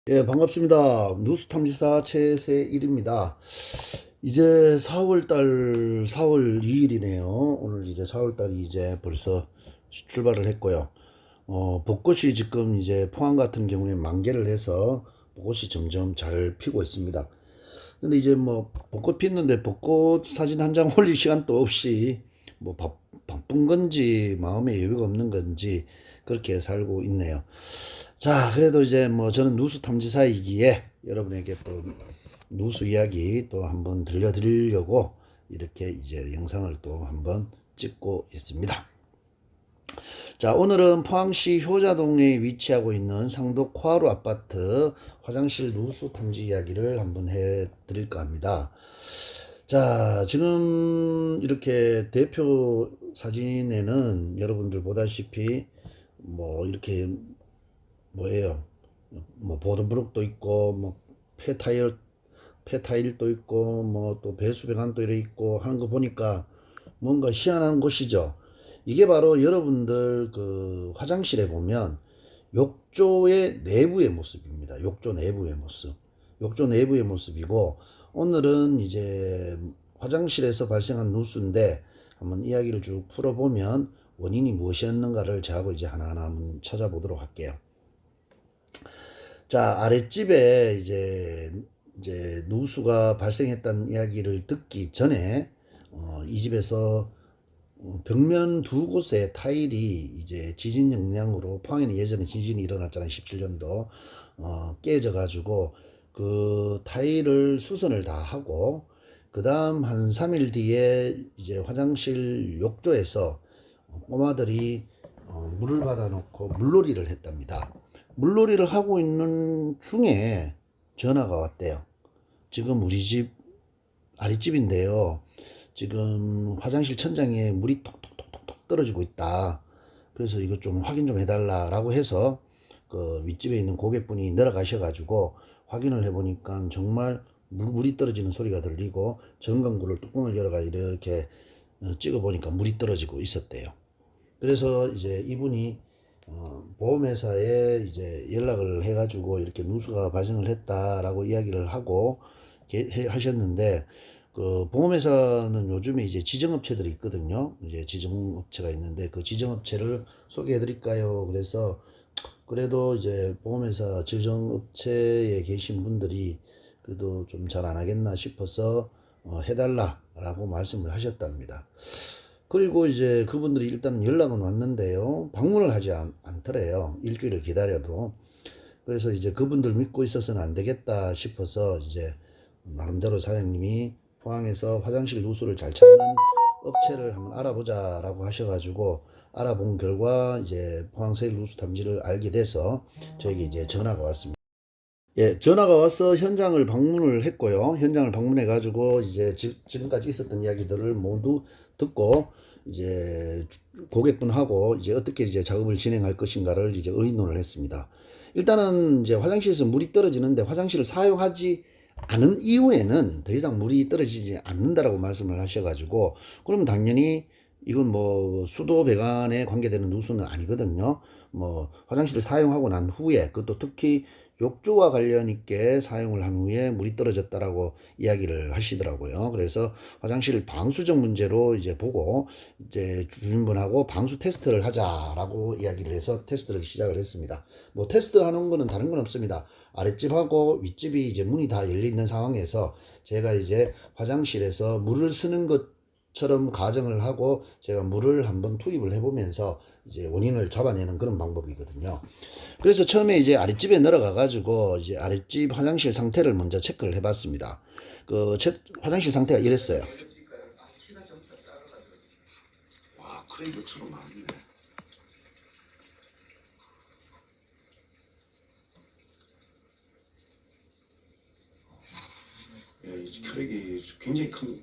예, 반갑습니다. 뉴스탐지사 최세일입니다. 이제 4월 2일이네요. 오늘 이제 4월달이 이제 벌써 출발을 했고요. 벚꽃이 지금 이제 포항 같은 경우에 만개를 해서 벚꽃이 점점 잘 피고 있습니다. 근데 이제 뭐 벚꽃 피는데 벚꽃 사진 한 장 올릴 시간도 없이 뭐 바쁜 건지 마음에 여유가 없는 건지 그렇게 살고 있네요. 자, 그래도 이제 뭐 저는 누수 탐지사이기에 여러분에게 또 누수 이야기 또 한번 들려드리려고 이렇게 이제 영상을 또 한번 찍고 있습니다. 자, 오늘은 포항시 효자동에 위치하고 있는 상도 코하루 아파트 화장실 누수 탐지 이야기를 한번 해 드릴까 합니다. 자, 지금 이렇게 대표 사진에는 여러분들 보다시피 뭐 이렇게 뭐예요? 뭐 보도블록도 있고 뭐 폐타일도 있고 뭐 또 배수배관도 이래 있고 하는 거 보니까 뭔가 희한한 곳이죠. 이게 바로 여러분들 그 화장실에 보면 욕조의 내부의 모습입니다. 욕조 내부의 모습. 욕조 내부의 모습이고, 오늘은 이제 화장실에서 발생한 누수인데 한번 이야기를 쭉 풀어보면 원인이 무엇이었는가를 저하고 이제 하나하나 한번 찾아보도록 할게요. 자, 아랫집에 이제 누수가 발생했다는 이야기를 듣기 전에 이 집에서 벽면 두 곳에 타일이 이제 지진 영향으로, 포항에는 예전에 지진이 일어났잖아요. 17년도 깨져 가지고 그 타일을 수선을 다 하고, 그 다음 한 3일 뒤에 이제 화장실 욕조에서 꼬마들이 물을 받아 놓고 물놀이를 했답니다. 물놀이를 하고 있는 중에 전화가 왔대요. 지금 우리 집 아랫집인데요, 지금 화장실 천장에 물이 톡톡톡톡 떨어지고 있다. 그래서 이거 좀 확인 좀 해달라라고 해서 그 윗집에 있는 고객분이 내려가셔가지고 확인을 해보니까 정말 물이 떨어지는 소리가 들리고, 전광구를 뚜껑을 열어가 이렇게 찍어보니까 물이 떨어지고 있었대요. 그래서 이제 이분이 보험회사에 이제 연락을 해가지고 이렇게 누수가 발생을 했다라고 이야기를 하고 하셨는데, 그 보험회사는 요즘에 이제 지정업체들이 있거든요. 이제 지정업체가 있는데 그 지정업체를 소개해 드릴까요? 그래서 그래도 이제 보험회사 지정업체에 계신 분들이 그래도 좀 잘 안 하겠나 싶어서 해달라라고 말씀을 하셨답니다. 그리고 이제 그분들이 일단 연락은 왔는데요, 방문을 하지 않더래요. 일주일을 기다려도. 그래서 이제 그분들 믿고 있어서는 안 되겠다 싶어서 이제 나름대로 사장님이 포항에서 화장실 누수를 잘 찾는 업체를 한번 알아보자라고 하셔가지고 알아본 결과 이제 포항 세일 누수 탐지를 알게 돼서 저에게 이제 전화가 왔습니다. 예, 전화가 와서 현장을 방문을 했고요. 현장을 방문해 가지고 이제 지금까지 있었던 이야기들을 모두 듣고 이제 고객분하고 이제 어떻게 이제 작업을 진행할 것인가를 이제 의논을 했습니다. 일단은 이제 화장실에서 물이 떨어지는데 화장실을 사용하지 않은 이후에는 더 이상 물이 떨어지지 않는다라고 말씀을 하셔가지고, 그러면 당연히 이건 뭐 수도 배관에 관계되는 누수는 아니거든요. 뭐 화장실을 사용하고 난 후에, 그것도 특히 욕조와 관련 있게 사용을 한 후에 물이 떨어졌다라고 이야기를 하시더라고요. 그래서 화장실 방수적 문제로 이제 보고 이제 주인분하고 방수 테스트를 하자라고 이야기를 해서 테스트를 시작을 했습니다. 뭐 테스트 하는 거는 다른 건 없습니다. 아랫집하고 윗집이 이제 문이 다 열려 있는 상황에서 제가 이제 화장실에서 물을 쓰는 것처럼 가정을 하고 제가 물을 한번 투입을 해보면서 이제 원인을 잡아내는 그런 방법이거든요. 그래서 처음에 이제 아랫집에 내려가 가지고 이제 아랫집 화장실 상태를 먼저 체크를 해봤습니다. 그 화장실 상태가 이랬어요. 와, 크레이 벽수가 많네. 야, 이 크랙이 굉장히 큰.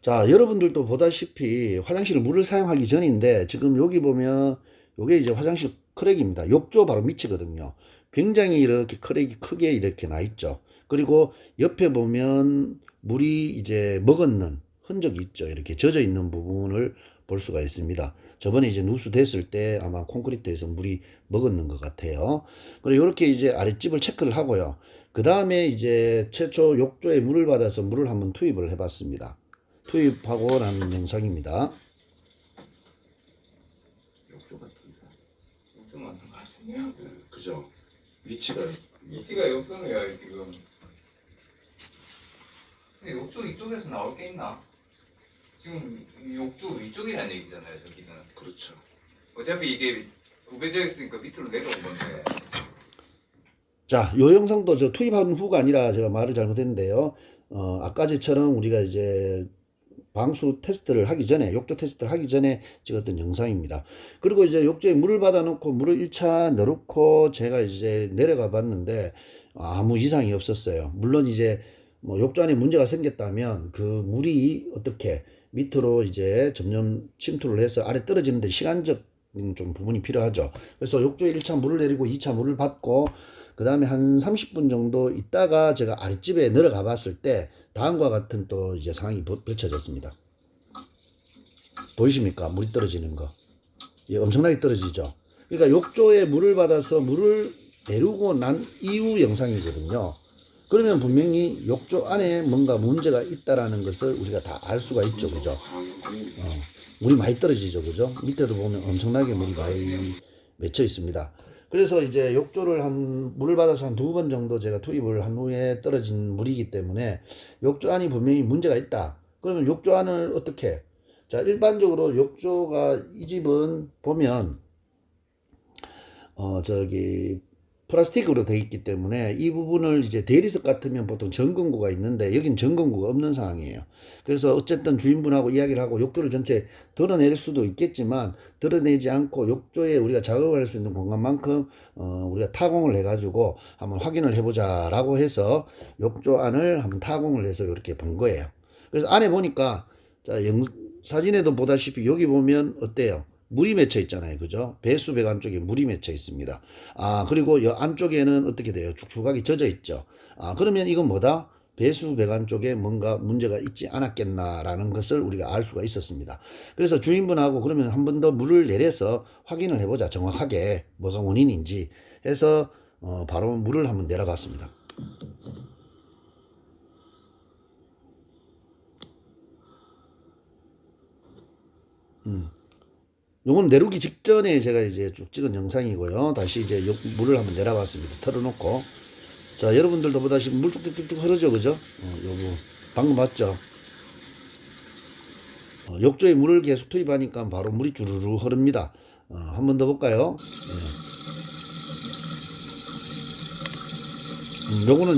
자, 여러분들도 보다시피 화장실 물을 사용하기 전인데 지금 여기 보면 요게 이제 화장실 크랙입니다. 욕조 바로 밑이거든요. 굉장히 이렇게 크랙이 크게 이렇게 나 있죠. 그리고 옆에 보면 물이 이제 먹었는 흔적이 있죠. 이렇게 젖어 있는 부분을 볼 수가 있습니다. 저번에 이제 누수됐을 때 아마 콘크리트에서 물이 먹었는 것 같아요. 그리고 이렇게 이제 아랫집을 체크를 하고요. 그 다음에 이제 최초 욕조에 물을 받아서 물을 한번 투입을 해봤습니다. 투입하고 난 영상입니다. 욕조 같은데. 욕조 맞는 것 같은데요? 네, 그죠. 위치가 위치가 욕조네요 지금. 근데 욕조 이쪽에서 나올 게 있나? 지금 욕조 위쪽이라는 얘기잖아요 저기는. 그렇죠. 어차피 이게 구배져 있으니까 밑으로 내려온 건데. 자, 요 영상도 저 투입한 후가 아니라 제가 말을 잘못했는데요. 아까처럼 우리가 이제 방수 테스트를 하기 전에, 욕조 테스트를 하기 전에 찍었던 영상입니다. 그리고 이제 욕조에 물을 받아 놓고 물을 1차 넣어놓고 제가 이제 내려가 봤는데 아무 이상이 없었어요. 물론 이제 뭐 욕조 안에 문제가 생겼다면 그 물이 어떻게 밑으로 이제 점점 침투를 해서 아래 떨어지는데 시간적 좀 부분이 필요하죠. 그래서 욕조에 1차 물을 내리고 2차 물을 받고 그 다음에 한 30분 정도 있다가 제가 아랫집에 내려가 봤을 때 다음과 같은 또 이제 상황이 펼쳐졌습니다. 보이십니까? 물이 떨어지는 거. 예, 엄청나게 떨어지죠. 그러니까 욕조에 물을 받아서 물을 내리고 난 이후 영상이거든요. 그러면 분명히 욕조 안에 뭔가 문제가 있다라는 것을 우리가 다 알 수가 있죠. 그죠? 물이 많이 떨어지죠. 그죠? 밑에도 보면 엄청나게 물이 많이 맺혀 있습니다. 그래서 이제 욕조를 물을 받아서 한 2번 정도 제가 투입을 한 후에 떨어진 물이기 때문에 욕조 안이 분명히 문제가 있다. 그러면 욕조 안을 어떻게? 자, 일반적으로 욕조가 이 집은 보면 저기 플라스틱으로 되어 있기 때문에 이 부분을 이제 대리석 같으면 보통 점검구가 있는데 여긴 점검구가 없는 상황이에요. 그래서 어쨌든 주인분하고 이야기를 하고 욕조를 전체 드러낼 수도 있겠지만 드러내지 않고 욕조에 우리가 작업을 할 수 있는 공간만큼 우리가 타공을 해가지고 한번 확인을 해보자 라고 해서 욕조 안을 한번 타공을 해서 이렇게 본 거예요. 그래서 안에 보니까 자, 사진에도 보다시피 여기 보면 어때요? 물이 맺혀 있잖아요. 그죠? 배수 배관 쪽에 물이 맺혀 있습니다. 그리고 이 안쪽에는 어떻게 돼요? 축축하게 젖어 있죠. 그러면 이건 뭐다? 배수 배관 쪽에 뭔가 문제가 있지 않았겠나라는 것을 우리가 알 수가 있었습니다. 그래서 주인분하고 그러면 한 번 더 물을 내려서 확인을 해보자. 정확하게 뭐가 원인인지 해서 바로 물을 한번 내려봤습니다. 요건 내리기 직전에 제가 이제 쭉 찍은 영상이고요. 다시 이제 물을 한번 내려봤습니다. 털어놓고. 자, 여러분들도 보다시피 물 뚝뚝뚝뚝 흐르죠. 그죠? 요거. 방금 봤죠? 욕조에 물을 계속 투입하니까 바로 물이 주르르 흐릅니다. 한 번 더 볼까요? 요거는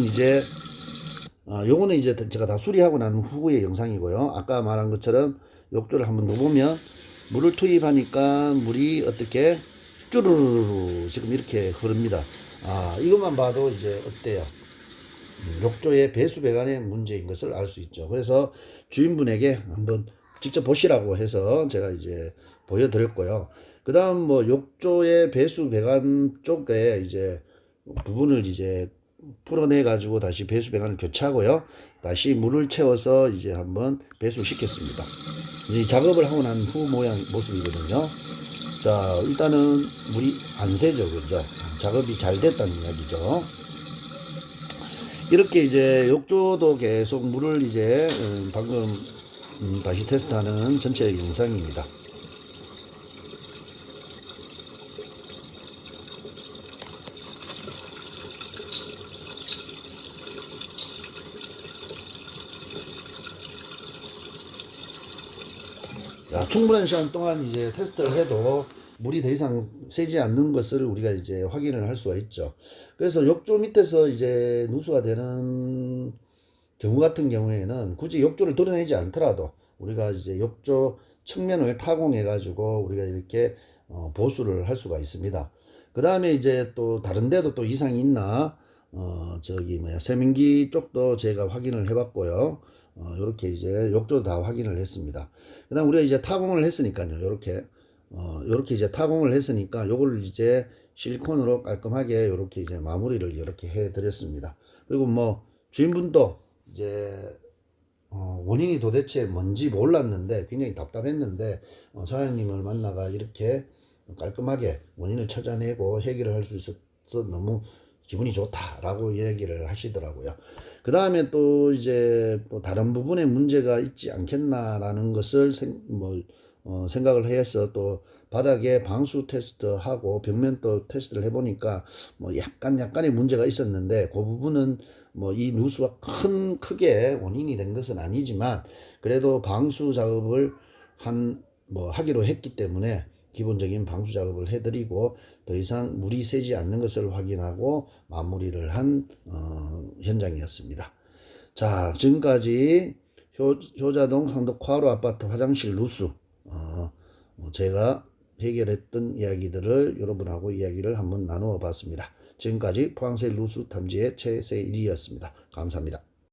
이제 제가 다 수리하고 난 후의 영상이고요. 아까 말한 것처럼 욕조를 한번 더 보면 물을 투입하니까 물이 어떻게 쭈루루루 지금 이렇게 흐릅니다. 이것만 봐도 이제 어때요? 욕조의 배수 배관의 문제인 것을 알 수 있죠. 그래서 주인분에게 한번 직접 보시라고 해서 제가 이제 보여드렸고요. 그 다음 뭐 욕조의 배수 배관 쪽에 이제 부분을 이제 풀어내 가지고 다시 배수 배관을 교체하고요. 다시 물을 채워서 이제 한번 배수시켰습니다. 이제 작업을 하고 난 후 모습이거든요. 자, 일단은 물이 안 새죠. 그죠? 작업이 잘 됐다는 이야기죠. 이렇게 이제 욕조도 계속 물을 이제 방금 다시 테스트하는 전체 영상입니다. 충분한 시간 동안 이제 테스트를 해도 물이 더 이상 새지 않는 것을 우리가 이제 확인을 할 수가 있죠. 그래서 욕조 밑에서 이제 누수가 되는 경우 같은 경우에는 굳이 욕조를 드러내지 않더라도 우리가 이제 욕조 측면을 타공해 가지고 우리가 이렇게 보수를 할 수가 있습니다. 그 다음에 이제 또 다른 데도 또 이상이 있나 세면기 쪽도 제가 확인을 해 봤고요. 이렇게 이제 욕조 다 확인을 했습니다. 그 다음 우리가 이제 타공을 했으니까요. 요렇게 이제 타공을 했으니까 요걸 이제 실리콘으로 깔끔하게 요렇게 이제 마무리를 이렇게 해 드렸습니다. 그리고 뭐 주인분도 이제 원인이 도대체 뭔지 몰랐는데 굉장히 답답했는데 사장님을 만나가 이렇게 깔끔하게 원인을 찾아내고 해결을 할 수 있어서 너무 기분이 좋다라고 얘기를 하시더라고요. 그 다음에 또 이제 또 다른 부분에 문제가 있지 않겠나라는 것을 생각을 해서 또 바닥에 방수 테스트하고 벽면도 테스트를 해보니까 뭐 약간의 문제가 있었는데 그 부분은 뭐 이 누수가 크게 원인이 된 것은 아니지만 그래도 방수 작업을 하기로 했기 때문에 기본적인 방수 작업을 해드리고 더 이상 물이 새지 않는 것을 확인하고 마무리를 한 현장이었습니다. 자, 지금까지 효자동 상도 콰로 아파트 화장실 누수 제가 해결했던 이야기들을 여러분하고 이야기를 한번 나누어 봤습니다. 지금까지 포항세 누수 탐지의 최세일이었습니다. 감사합니다.